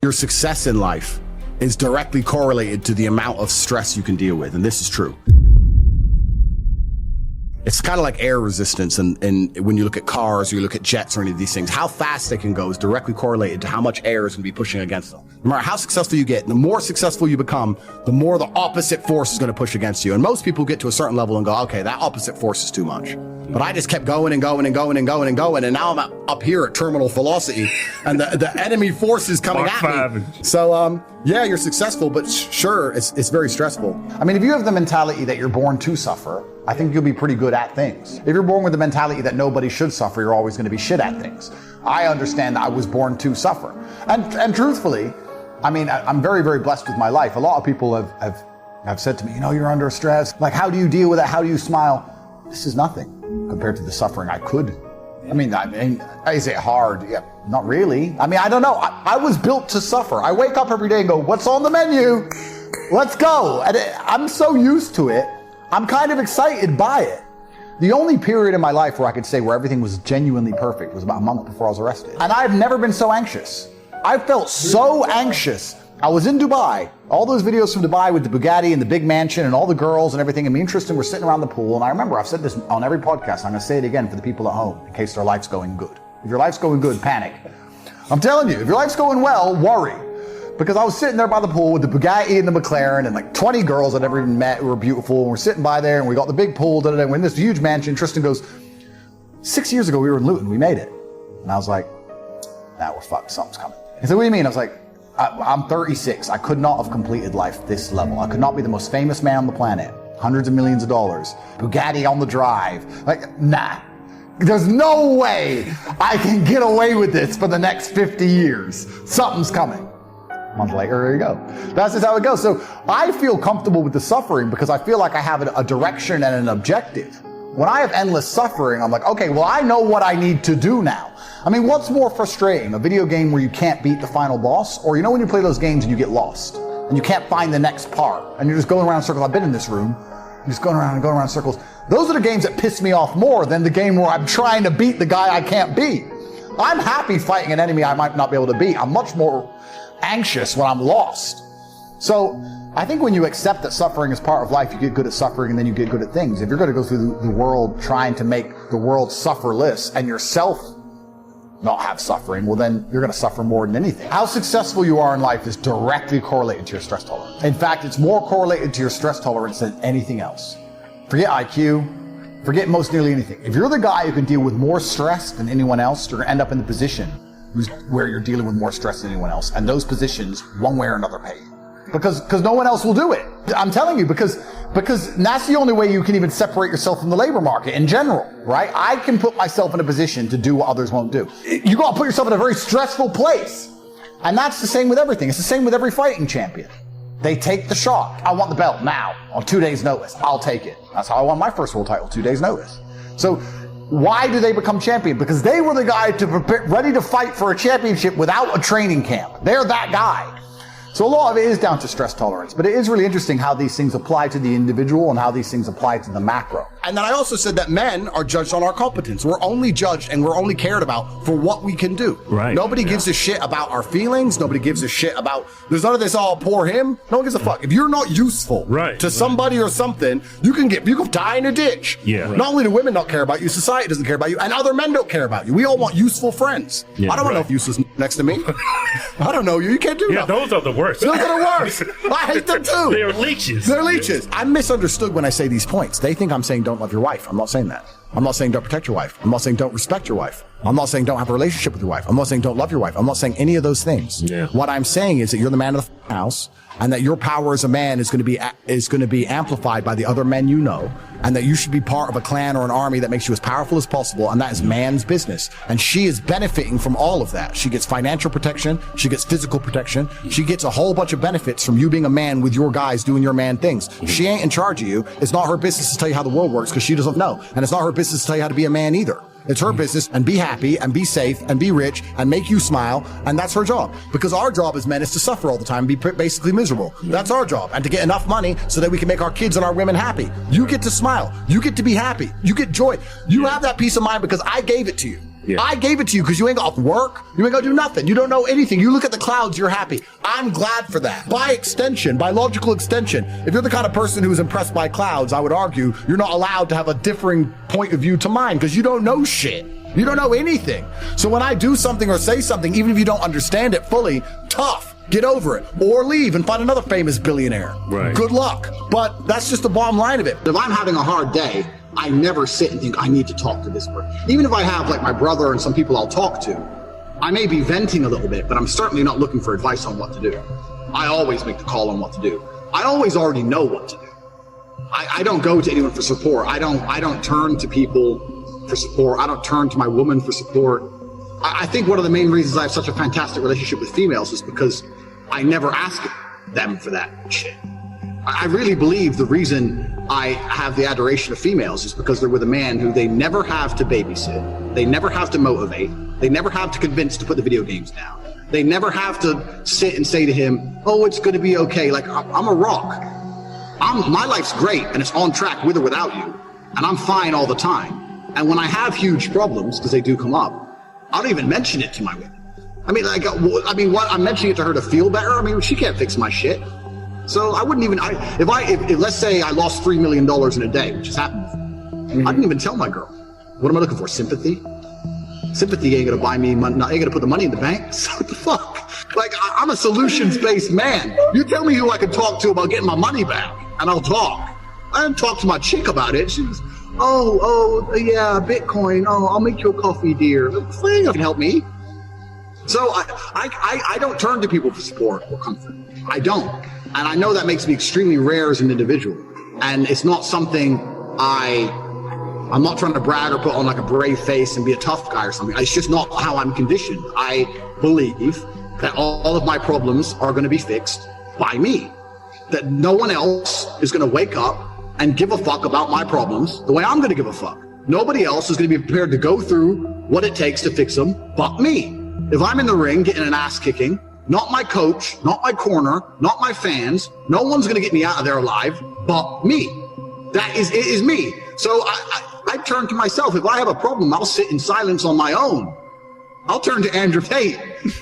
your success in life is directly correlated to the amount of stress you can deal with. And this is true. It's kind of like air resistance. And when you look at cars or you look at jets or any of these things, how fast they can go is directly correlated to how much air is going to be pushing against them. No matter how successful you get, the more successful you become, the more the opposite force is going to push against you. And most people get to a certain level and go, okay, that opposite force is too much. But I just kept going and going and going and going and going. And now I'm up here at terminal velocity and the enemy force is coming at me. So, yeah, you're successful, but sure, it's very stressful. I mean, if you have the mentality that you're born to suffer, I think you'll be pretty good at things. If you're born with the mentality that nobody should suffer, you're always going to be shit at things. I understand that I was born to suffer. And truthfully, I mean, I'm very, very blessed with my life. A lot of people have said to me, you know, you're under stress. Like, how do you deal with it? How do you smile? This is nothing compared to the suffering I could. I mean, is it hard? Yeah, not really. I mean, I don't know. I was built to suffer. I wake up every day and go, what's on the menu? Let's go. And I'm so used to it. I'm kind of excited by it. The only period in my life where I could say where everything was genuinely perfect was about a month before I was arrested. And I've never been so anxious. I felt so anxious. I was in Dubai, all those videos from Dubai with the Bugatti and the big mansion and all the girls and everything, and me and Tristan were sitting around the pool. And I remember I've said this on every podcast. I'm going to say it again for the people at home in case their life's going good. If your life's going good, panic. I'm telling you, if your life's going well, worry. Because I was sitting there by the pool with the Bugatti and the McLaren and like 20 girls I'd never even met who were beautiful. And we're sitting by there and we got the big pool, we're in this huge mansion. Tristan goes, 6 years ago we were in Luton, we made it. And I was like, nah, we're fucked, something's coming. He said, what do you mean? I was like, I'm 36. I could not have completed life this level. I could not be the most famous man on the planet. Hundreds of millions of dollars. Bugatti on the drive. Like, nah. There's no way I can get away with this for the next 50 years. Something's coming. A month later, here you go. That's just how it goes. So I feel comfortable with the suffering because I feel like I have a direction and an objective. When I have endless suffering, I'm like, okay, well, I know what I need to do now. I mean, what's more frustrating? A video game where you can't beat the final boss? Or you know when you play those games and you get lost and you can't find the next part and you're just going around in circles? I've been in this room. I'm just going around and going around in circles. Those are the games that piss me off more than the game where I'm trying to beat the guy I can't beat. I'm happy fighting an enemy I might not be able to beat. I'm much more anxious when I'm lost. So I think when you accept that suffering is part of life, you get good at suffering and then you get good at things. If you're going to go through the world trying to make the world sufferless and yourself not have suffering, well then you're going to suffer more than anything. How successful you are in life is directly correlated to your stress tolerance. In fact, it's more correlated to your stress tolerance than anything else. Forget IQ, forget most nearly anything. If you're the guy who can deal with more stress than anyone else, you're going to end up in the position where you're dealing with more stress than anyone else. And those positions, one way or another, pay you. Because no one else will do it. I'm telling you, because that's the only way you can even separate yourself from the labor market in general, right? I can put myself in a position to do what others won't do. You got to put yourself in a very stressful place. And that's the same with everything. It's the same with every fighting champion. They take the shot. I want the belt now, on 2 days' notice. I'll take it. That's how I won my first world title, 2 days' notice. So why do they become champion? Because they were the guy ready to fight for a championship without a training camp. They're that guy. So a lot of it is down to stress tolerance, but it is really interesting how these things apply to the individual and how these things apply to the macro. And then I also said that men are judged on our competence. We're only judged and we're only cared about for what we can do. Right. Nobody gives a shit about our feelings. Nobody gives a shit about, there's none of this, oh, poor him. No one gives a fuck. If you're not useful to somebody or something, you can die in a ditch. Yeah. Not only do women not care about you, society doesn't care about you, and other men don't care about you. We all want useful friends. Yeah, I don't want no useless next to me. I don't know you. You can't do nothing. Those are the worst. Those are the worst. I hate them too. They're leeches. They're leeches. I'm misunderstood when I say these points. They think I'm saying don't love your wife. I'm not saying that. I'm not saying don't protect your wife. I'm not saying don't respect your wife. I'm not saying don't have a relationship with your wife. I'm not saying don't love your wife. I'm not saying any of those things. Yeah. What I'm saying is that you're the man of the house, and that your power as a man is going to be amplified by the other men you know, and that you should be part of a clan or an army that makes you as powerful as possible, and that is man's business. And she is benefiting from all of that. She gets financial protection, she gets physical protection, she gets a whole bunch of benefits from you being a man with your guys doing your man things. She ain't in charge of you. It's not her business to tell you how the world works because she doesn't know. And it's not her business to tell you how to be a man either. It's her business, and be happy and be safe and be rich and make you smile, and that's her job. Because our job as men is to suffer all the time and be basically miserable. That's our job, and to get enough money so that we can make our kids and our women happy. You get to smile. You get to be happy. You get joy. You have that peace of mind because I gave it to you. Yeah. I gave it to you because you ain't got to work. You ain't got to do nothing. You don't know anything. You look at the clouds, you're happy. I'm glad for that. By extension, by logical extension, if you're the kind of person who's impressed by clouds, I would argue you're not allowed to have a differing point of view to mine because you don't know shit. You don't know anything. So when I do something or say something, even if you don't understand it fully, tough. Get over it. Or leave and find another famous billionaire. Right. Good luck. But that's just the bottom line of it. If I'm having a hard day, I never sit and think I need to talk to this person. Even if I have like my brother and some people I'll talk to, I may be venting a little bit, but I'm certainly not looking for advice on what to do. I always make the call on what to do. I always already know what to do. I don't go to anyone for support. I don't turn to people for support. I don't turn to my woman for support. I think one of the main reasons I have such a fantastic relationship with females is because I never ask them for that shit. I really believe the reason I have the adoration of females is because they're with a man who they never have to babysit, they never have to motivate, they never have to convince to put the video games down. They never have to sit and say to him, oh, it's going to be okay. Like, I'm a rock. My life's great and it's on track with or without you. And I'm fine all the time. And when I have huge problems, because they do come up, I don't even mention it to my women. What I'm mentioning it to her to feel better. I mean, she can't fix my shit. So I wouldn't even, if let's say I lost $3 million in a day, which has happened before, I didn't even tell my girl. What am I looking for? Sympathy? Sympathy ain't gonna buy me money, ain't gonna put the money in the bank. So what the fuck? Like, I'm a solutions-based man. You tell me who I can talk to about getting my money back, and I'll talk. I didn't talk to my chick about it. She's, yeah, Bitcoin. Oh, I'll make you a coffee, dear. Thing can help me. So I don't turn to people for support or comfort. I don't. And I know that makes me extremely rare as an individual. And it's not something I'm not trying to brag or put on like a brave face and be a tough guy or something. It's just not how I'm conditioned. I believe that all of my problems are going to be fixed by me. That no one else is going to wake up and give a fuck about my problems the way I'm going to give a fuck. Nobody else is going to be prepared to go through what it takes to fix them but me. If I'm in the ring getting an ass kicking, not my coach, not my corner, not my fans, no one's going to get me out of there alive but me. It is me. So I turn to myself. If I have a problem, I'll sit in silence on my own. I'll turn to Andrew Tate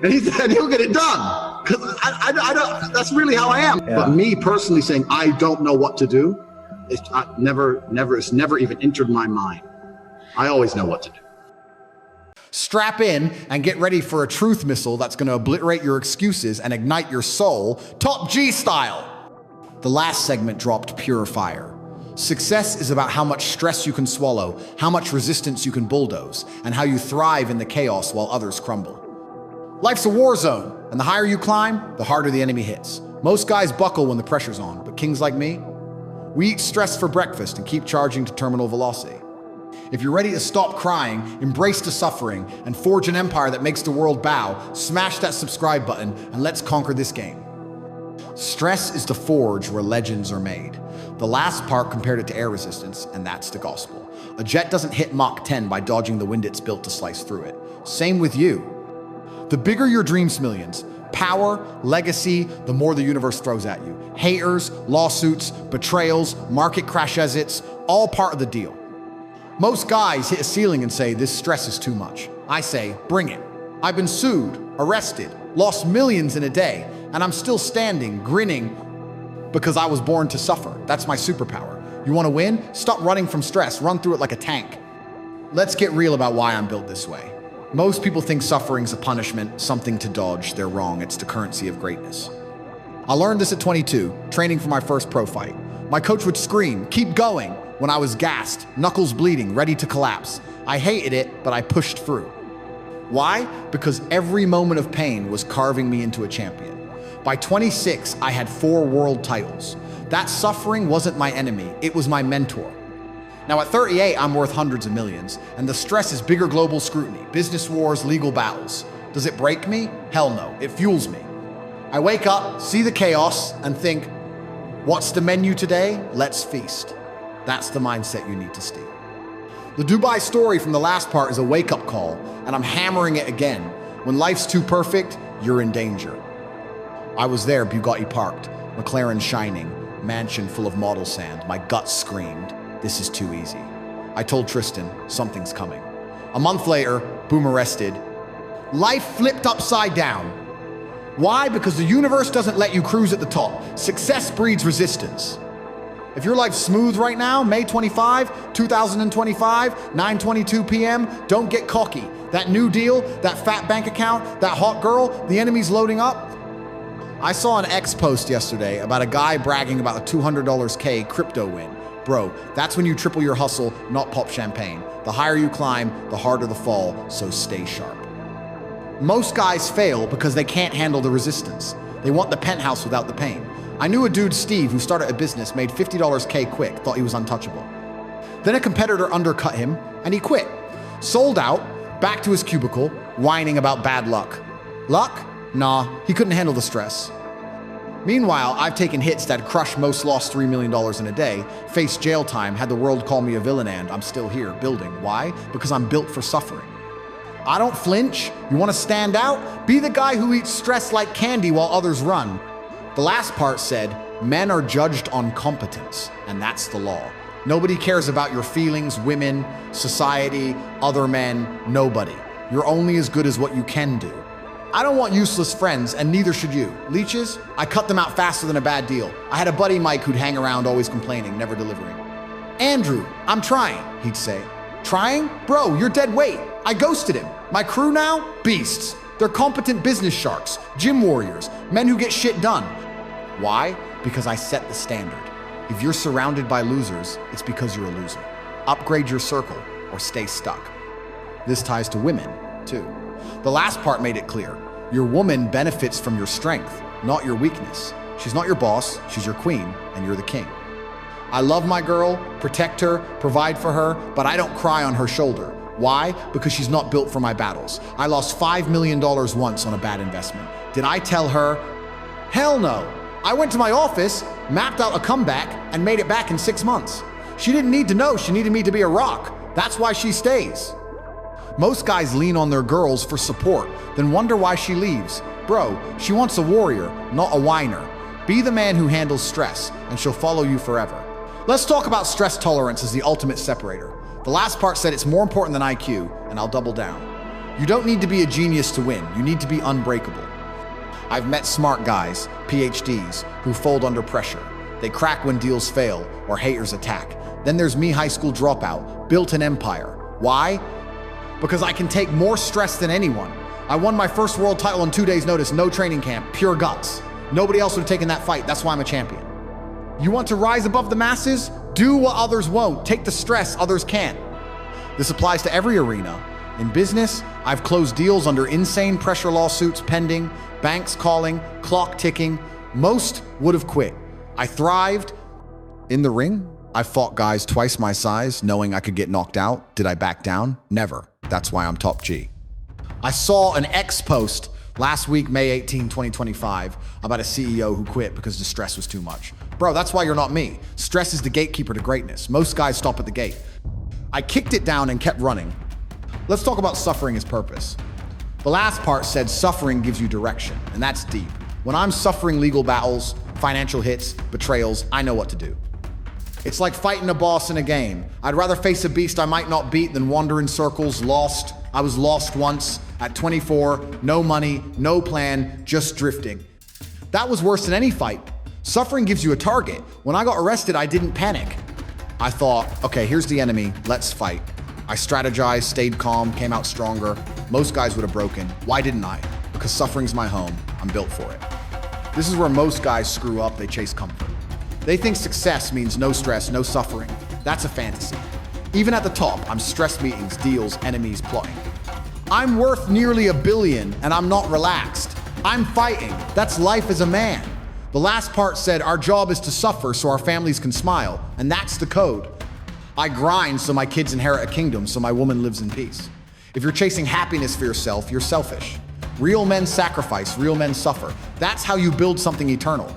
and he'll get it done. Because I don't, that's really how I am. Yeah. But me personally saying, I don't know what to do, it's never even entered my mind. I always know what to do. Strap in and get ready for a truth missile that's going to obliterate your excuses and ignite your soul, Top G style. The last segment dropped pure fire. Success is about how much stress you can swallow, how much resistance you can bulldoze, and how you thrive in the chaos while others crumble. Life's a war zone, and the higher you climb, the harder the enemy hits. Most guys buckle when the pressure's on, but kings like me, we eat stress for breakfast and keep charging to terminal velocity. If you're ready to stop crying, embrace the suffering, and forge an empire that makes the world bow, smash that subscribe button and let's conquer this game. Stress is the forge where legends are made. The last part compared it to air resistance, and that's the gospel. A jet doesn't hit Mach 10 by dodging the wind it's built to slice through it. Same with you. The bigger your dreams millions, power, legacy, the more the universe throws at you. Haters, lawsuits, betrayals, market crash exits, all part of the deal. Most guys hit a ceiling and say, this stress is too much. I say, bring it. I've been sued, arrested, lost millions in a day, and I'm still standing, grinning, because I was born to suffer. That's my superpower. You want to win? Stop running from stress. Run through it like a tank. Let's get real about why I'm built this way. Most people think suffering's a punishment, something to dodge. They're wrong. It's the currency of greatness. I learned this at 22, training for my first pro fight. My coach would scream, keep going, when I was gassed, knuckles bleeding, ready to collapse. I hated it, but I pushed through. Why? Because every moment of pain was carving me into a champion. By 26, I had 4 world titles. That suffering wasn't my enemy, it was my mentor. Now at 38, I'm worth hundreds of millions, and the stress is bigger global scrutiny, business wars, legal battles. Does it break me? Hell no, it fuels me. I wake up, see the chaos, and think, what's the menu today? Let's feast. That's the mindset you need to steal. The Dubai story from the last part is a wake-up call, and I'm hammering it again. When life's too perfect, you're in danger. I was there, Bugatti parked, McLaren shining, mansion full of model sand. My gut screamed, this is too easy. I told Tristan, something's coming. A month later, boom, arrested. Life flipped upside down. Why? Because the universe doesn't let you cruise at the top. Success breeds resistance. If your life's smooth right now, May 25, 2025, 9:22 p.m., don't get cocky. That new deal, that fat bank account, that hot girl, the enemy's loading up. I saw an X post yesterday about a guy bragging about a $200 K crypto win. Bro, that's when you triple your hustle, not pop champagne. The higher you climb, the harder the fall, so stay sharp. Most guys fail because they can't handle the resistance. They want the penthouse without the pain. I knew a dude, Steve, who started a business, made $50 K quick, thought he was untouchable. Then a competitor undercut him, and he quit. Sold out, back to his cubicle, whining about bad luck. Luck? Nah, he couldn't handle the stress. Meanwhile, I've taken hits that crush most lost $3 million in a day, faced jail time, had the world call me a villain, and I'm still here, building. Why? Because I'm built for suffering. I don't flinch. You want to stand out? Be the guy who eats stress like candy while others run. The last part said, men are judged on competence, and that's the law. Nobody cares about your feelings, women, society, other men, nobody. You're only as good as what you can do. I don't want useless friends, and neither should you. Leeches? I cut them out faster than a bad deal. I had a buddy Mike who'd hang around always complaining, never delivering. Andrew, I'm trying, he'd say. Trying? Bro, you're dead weight. I ghosted him. My crew now? Beasts. They're competent business sharks, gym warriors, men who get shit done. Why? Because I set the standard. If you're surrounded by losers, it's because you're a loser. Upgrade your circle or stay stuck. This ties to women, too. The last part made it clear. Your woman benefits from your strength, not your weakness. She's not your boss, she's your queen, and you're the king. I love my girl, protect her, provide for her, but I don't cry on her shoulder. Why? Because she's not built for my battles. I lost $5 million once on a bad investment. Did I tell her? Hell no. I went to my office, mapped out a comeback, and made it back in 6 months. She didn't need to know, she needed me to be a rock. That's why she stays. Most guys lean on their girls for support, then wonder why she leaves. Bro, she wants a warrior, not a whiner. Be the man who handles stress, and she'll follow you forever. Let's talk about stress tolerance as the ultimate separator. The last part said it's more important than IQ, and I'll double down. You don't need to be a genius to win. You need to be unbreakable. I've met smart guys, PhDs, who fold under pressure. They crack when deals fail or haters attack. Then there's me, high school dropout, built an empire. Why? Because I can take more stress than anyone. I won my first world title on 2 days' notice, no training camp, pure guts. Nobody else would have taken that fight. That's why I'm a champion. You want to rise above the masses? Do what others won't. Take the stress others can't. This applies to every arena. In business, I've closed deals under insane pressure lawsuits pending, banks calling, clock ticking. Most would have quit. I thrived. In the ring, I fought guys twice my size, knowing I could get knocked out. Did I back down? Never. That's why I'm top G. I saw an X post last week, May 18, 2025, about a CEO who quit because the stress was too much. Bro, that's why you're not me. Stress is the gatekeeper to greatness. Most guys stop at the gate. I kicked it down and kept running. Let's talk about suffering as purpose. The last part said suffering gives you direction, and that's deep. When I'm suffering legal battles, financial hits, betrayals, I know what to do. It's like fighting a boss in a game. I'd rather face a beast I might not beat than wander in circles, lost. I was lost once, at 24, no money, no plan, just drifting. That was worse than any fight. Suffering gives you a target. When I got arrested, I didn't panic. I thought, okay, here's the enemy, let's fight. I strategized, stayed calm, came out stronger. Most guys would have broken. Why didn't I? Because suffering's my home. I'm built for it. This is where most guys screw up, they chase comfort. They think success means no stress, no suffering. That's a fantasy. Even at the top, I'm stress meetings, deals, enemies, plotting. I'm worth nearly $1 billion and I'm not relaxed. I'm fighting. That's life as a man. The last part said our job is to suffer so our families can smile, and that's the code. I grind so my kids inherit a kingdom, so my woman lives in peace. If you're chasing happiness for yourself, you're selfish. Real men sacrifice, real men suffer. That's how you build something eternal.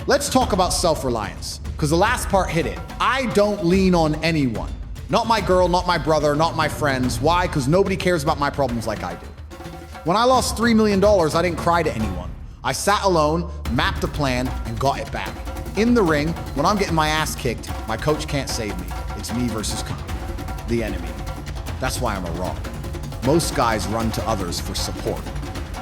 Let's talk about self-reliance, because the last part hit it. I don't lean on anyone. Not my girl, not my brother, not my friends. Why? Because nobody cares about my problems like I do. When I lost $3 million, I didn't cry to anyone. I sat alone, mapped a plan, and got it back. In the ring, when I'm getting my ass kicked, my coach can't save me. It's me versus the enemy. That's why I'm a rock. Most guys run to others for support.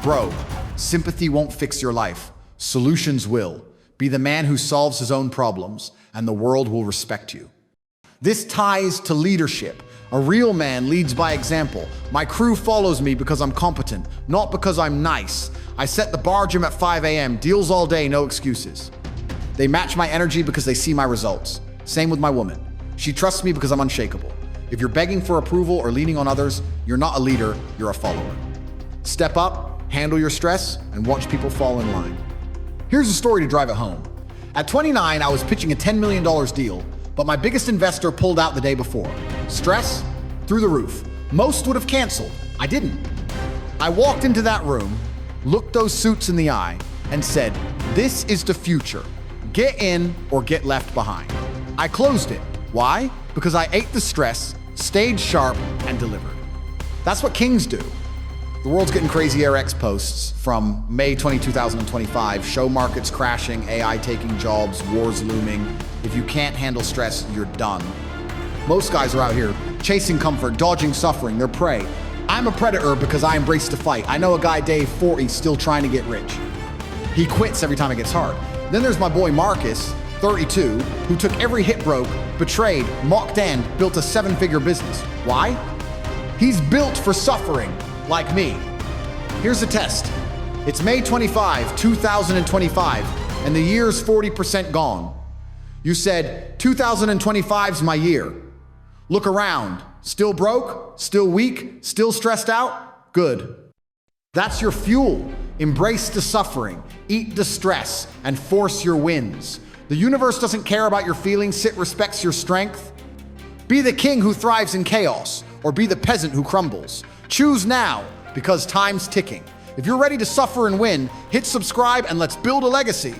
Bro, sympathy won't fix your life. Solutions will. Be the man who solves his own problems, and the world will respect you. This ties to leadership. A real man leads by example. My crew follows me because I'm competent, not because I'm nice. I set the bar gym at 5 a.m., deals all day, no excuses. They match my energy because they see my results. Same with my woman. She trusts me because I'm unshakable. If you're begging for approval or leaning on others, you're not a leader, you're a follower. Step up, handle your stress, and watch people fall in line. Here's a story to drive it home. At 29, I was pitching a $10 million deal, but my biggest investor pulled out the day before. Stress? Through the roof. Most would have canceled. I didn't. I walked into that room, looked those suits in the eye, and said, "This is the future. Get in or get left behind." I closed it. Why? Because I ate the stress, stayed sharp, and delivered. That's what kings do. The world's getting crazy RX posts from May 2025, show markets crashing, AI taking jobs, wars looming. If you can't handle stress, you're done. Most guys are out here chasing comfort, dodging suffering, they're prey. I'm a predator because I embrace the fight. I know a guy, Dave, 40, still trying to get rich. He quits every time it gets hard. Then there's my boy Marcus, 32, who took every hit broke, betrayed, mocked, and built a 7-figure business. Why? He's built for suffering, like me. Here's the test. It's May 25, 2025, and the year's 40% gone. You said, 2025's my year. Look around. Still broke? Still weak? Still stressed out? Good. That's your fuel. Embrace the suffering, eat the stress, and force your wins. The universe doesn't care about your feelings, it respects your strength. Be the king who thrives in chaos, or be the peasant who crumbles. Choose now, because time's ticking. If you're ready to suffer and win, hit subscribe and let's build a legacy.